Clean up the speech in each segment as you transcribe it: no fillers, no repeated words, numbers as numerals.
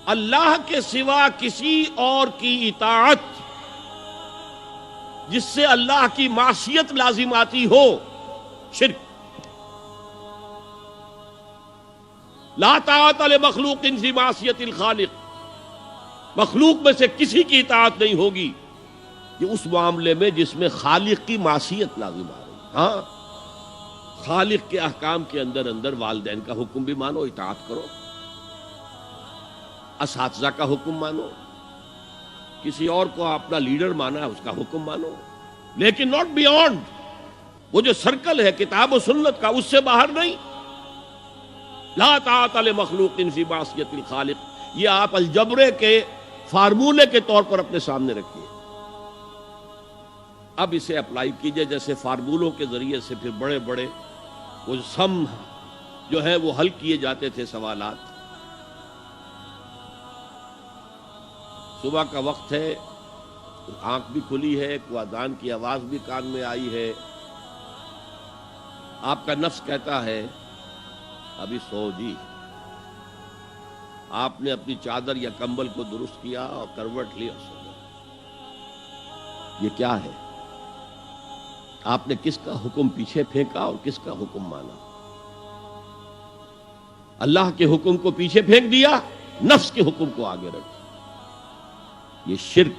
اللہ کے سوا کسی اور کی اطاعت جس سے اللہ کی معصیت لازم آتی ہو، شرک۔ لا طاعت لمخلوق فی معصیت الخالق، مخلوق میں سے کسی کی اطاعت نہیں ہوگی یہ اس معاملے میں جس میں خالق کی معصیت لازم آ رہی۔ ہاں، خالق کے احکام کے اندر اندر والدین کا حکم بھی مانو، اطاعت کرو، اساتذہ کا حکم مانو، کسی اور کو اپنا لیڈر مانا ہے اس کا حکم مانو، لیکن ناٹ بیونڈ وہ جو سرکل ہے کتاب و سنت کا، اس سے باہر نہیں۔ لا طاعت لمخلوق فی معصیت الخالق، یہ آپ الجبرے کے فارمولے کے طور پر اپنے سامنے رکھیے۔ اب اسے اپلائی کیجئے، جیسے فارمولوں کے ذریعے سے پھر بڑے بڑے وہ سم جو ہے وہ حل کیے جاتے تھے سوالات۔ صبح کا وقت ہے، آنکھ بھی کھلی ہے، کوئی اذان کی آواز بھی کان میں آئی ہے، آپ کا نفس کہتا ہے ابھی سو جی۔ آپ نے اپنی چادر یا کمبل کو درست کیا اور کروٹ لی اور سو گئے۔ یہ کیا ہے؟ آپ نے کس کا حکم پیچھے پھینکا اور کس کا حکم مانا؟ اللہ کے حکم کو پیچھے پھینک دیا، نفس کے حکم کو آگے رکھا۔ یہ شرک،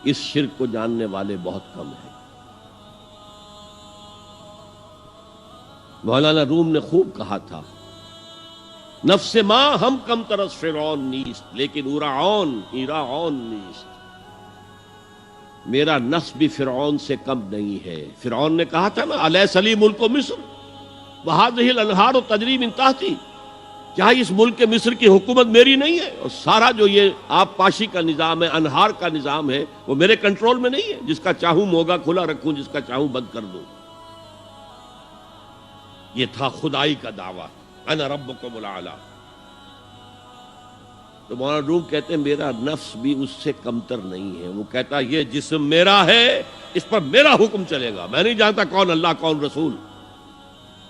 اس شرک کو جاننے والے بہت کم ہیں۔ مولانا روم نے خوب کہا تھا، نفس ما ہم کم ترس فرعون نیست لیکن ایراعون نیست۔ میرا نفس بھی فرعون سے کم نہیں ہے۔ فرعون نے کہا تھا نا الیس لی ملک مصر وہذہ الانہار تجری من تحتی، کیا اس ملک مصر کی حکومت میری نہیں ہے؟ اور سارا جو یہ آب پاشی کا نظام ہے، انہار کا نظام ہے، وہ میرے کنٹرول میں نہیں ہے؟ جس کا چاہوں موگا کھلا رکھوں، جس کا چاہوں بند کر دوں۔ یہ تھا خدائی کا دعویٰ، انا ربکم الاعلی۔ تو مولانا روم کہتے ہیں میرا نفس بھی اس سے کمتر نہیں ہے۔ وہ کہتا یہ جسم میرا ہے، اس پر میرا حکم چلے گا، میں نہیں جانتا کون اللہ کون رسول،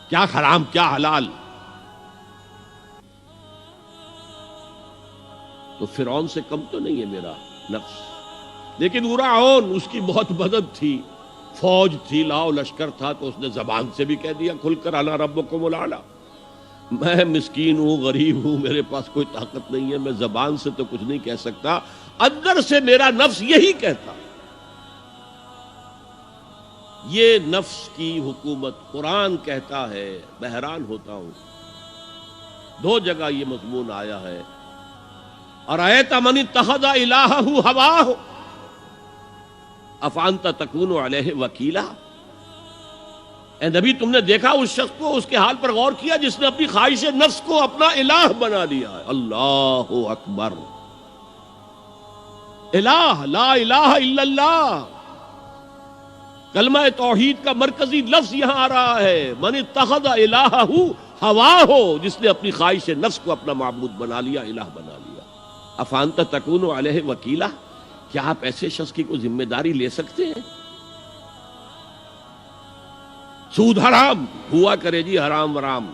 کیا حرام کیا حلال۔ تو فرعون سے کم تو نہیں ہے میرا نفس، لیکن ایراعون اس کی بہت مدد تھی، فوج تھی، لاؤ لشکر تھا، تو اس نے زبان سے بھی کہہ دیا کھل کر انا ربکم الاعلی۔ میں مسکین ہوں، غریب ہوں، میرے پاس کوئی طاقت نہیں ہے، میں زبان سے تو کچھ نہیں کہہ سکتا، اندر سے میرا نفس یہی کہتا۔ یہ نفس کی حکومت قرآن کہتا ہے، میں حیران ہوتا ہوں، دو جگہ یہ مضمون آیا ہے، ارأیت من اتخذ الہہ ہواہ افانت تکون علیہ وکیلا۔ اے نبی تم نے دیکھا اس شخص کو، اس کے حال پر غور کیا جس نے اپنی خواہش نفس کو اپنا الہ بنا لیا ہے۔ اللہ اکبر، الہ، لا الہ الا اللہ، کلمہ توحید کا مرکزی لفظ یہاں آ رہا ہے، من اتخذ الہہ ہواہ، جس نے اپنی خواہش نفس کو اپنا معبود بنا لیا، الہ بنا لیا۔ افانت تکون علیہ وکیلا، کیا آپ ایسے شخص کی کوئی ذمہ داری لے سکتے ہیں؟ سود حرام ہوا کرے جی، حرام ورام،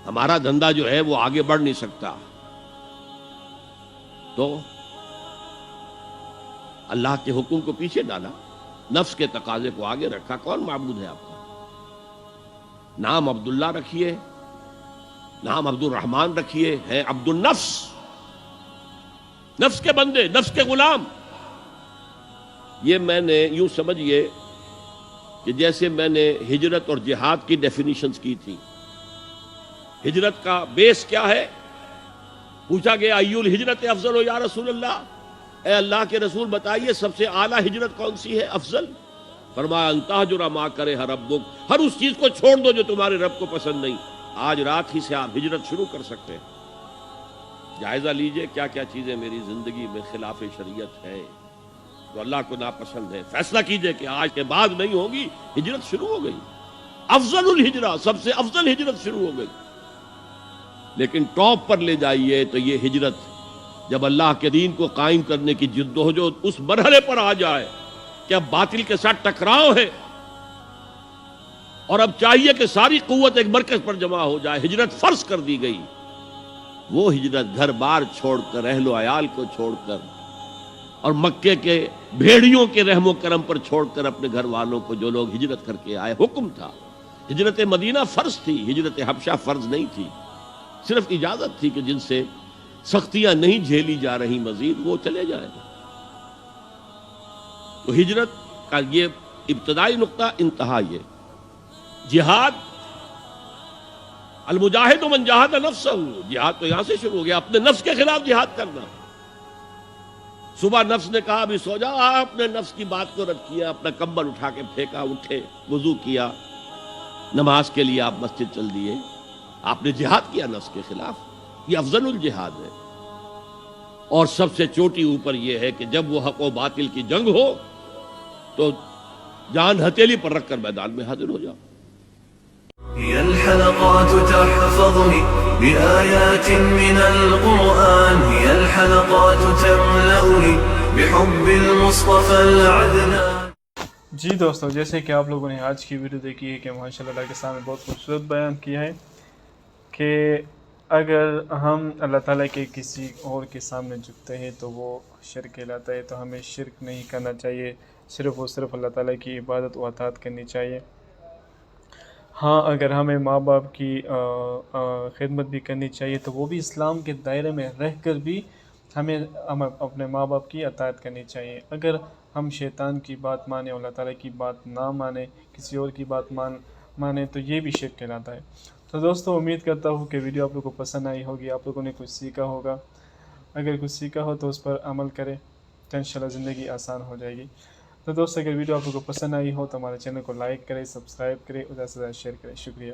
ہمارا دھندا جو ہے وہ آگے بڑھ نہیں سکتا۔ تو اللہ کے حکم کو پیچھے ڈالا، نفس کے تقاضے کو آگے رکھا۔ کون معبود ہے آپ کا؟ نام عبداللہ رکھیے، نام عبد الرحمن رکھیے، ہے عبد النفس، نفس کے بندے، نفس کے غلام۔ یہ میں نے یوں سمجھئے کہ جیسے میں نے ہجرت اور جہاد کی ڈیفینیشنز کی تھی۔ ہجرت کا بیس کیا ہے؟ پوچھا گیا ایو الہجرت افضل یا رسول اللہ، اے اللہ کے رسول بتائیے سب سے اعلیٰ ہجرت کون سی ہے، افضل؟ فرمایا ان تہجر ما کرہ ربک، ہر اس چیز کو چھوڑ دو جو تمہارے رب کو پسند نہیں۔ آج رات ہی سے آپ ہجرت شروع کر سکتے ہیں۔ جائزہ لیجئے کیا کیا چیزیں میری زندگی میں خلاف شریعت ہے، تو اللہ کو ناپسند ہے، فیصلہ کیجئے کہ آج کے بعد نہیں ہوگی۔ ہجرت شروع ہو گئی، افضل الہجرہ، سب سے افضل ہجرت شروع ہو گئی۔ لیکن ٹاپ پر لے جائیے تو یہ ہجرت جب اللہ کے دین کو قائم کرنے کی جدوجہد اس مرحلے پر آ جائے کہ اب باطل کے ساتھ ٹکراؤ ہے، اور اب چاہیے کہ ساری قوت ایک مرکز پر جمع ہو جائے. ہجرت فرض کر دی گئی. وہ ہجرت گھر بار چھوڑ کر، اہل و عیال کو چھوڑ کر، اور مکے کے بھیڑیوں کے رحم و کرم پر چھوڑ کر اپنے گھر والوں کو جو لوگ ہجرت کر کے آئے. حکم تھا. ہجرت مدینہ فرض تھی، ہجرت حبشہ فرض نہیں تھی. صرف اجازت تھی کہ جن سے سختیاں نہیں جھیلی جا رہی مزید وہ چلے جائیں. تو ہجرت کا یہ ابتدائی نقطہ، انتہا یہ. جہاد، المجاہد من جاہد نفسہ، جہاد تو یہاں سے شروع ہو گیا، اپنے نفس کے خلاف جہاد کرنا. صبح نفس نے کہا ابھی سو جاؤ، آپ نے نفس کی بات کو رد کیا، اپنا کمبل اٹھا کے پھینکا، اٹھے، وضو کیا، نماز کے لیے آپ مسجد چل دیے. آپ نے جہاد کیا نفس کے خلاف. یہ افضل الجہاد ہے. اور سب سے چوٹی اوپر یہ ہے کہ جب وہ حق و باطل کی جنگ ہو تو جان ہتھیلی پر رکھ کر میدان میں حاضر ہو جاؤ. هي الحلقات تحفظني بآيات من القرآن، هي الحلقات تملأني بحب المصطفى العدنان. جی دوستو، جیسے کہ آپ لوگوں نے آج کی ویڈیو دیکھی ہے کہ ماشاءاللہ اللہ کے سامنے بہت خوبصورت بیان کیا ہے کہ اگر ہم اللہ تعالیٰ کے کسی اور کے سامنے جھکتے ہیں تو وہ شرک کہلاتا ہے. تو ہمیں شرک نہیں کرنا چاہیے، صرف اور صرف اللہ تعالیٰ کی عبادت و اطاعت کرنی چاہیے. ہاں، اگر ہمیں ماں باپ کی خدمت بھی کرنی چاہیے تو وہ بھی اسلام کے دائرے میں رہ کر بھی ہمیں اپنے ماں باپ کی اطاعت کرنی چاہیے. اگر ہم شیطان کی بات مانیں اور اللہ تعالیٰ کی بات نہ مانیں، کسی اور کی بات مانیں تو یہ بھی شرک کہلاتا ہے. تو دوستو، امید کرتا ہوں کہ ویڈیو آپ لوگوں کو پسند آئی ہوگی، آپ لوگوں نے کچھ سیکھا ہوگا. اگر کچھ سیکھا ہو تو اس پر عمل کریں تو انشاءاللہ زندگی آسان ہو جائے گی. تو دوستو، اگر ویڈیو آپ لوگوں کو پسند آئی ہو تو ہمارے چینل کو لائک کریں، سبسکرائب کریں اور زیادہ سے زیادہ شیئر کریں. شکریہ.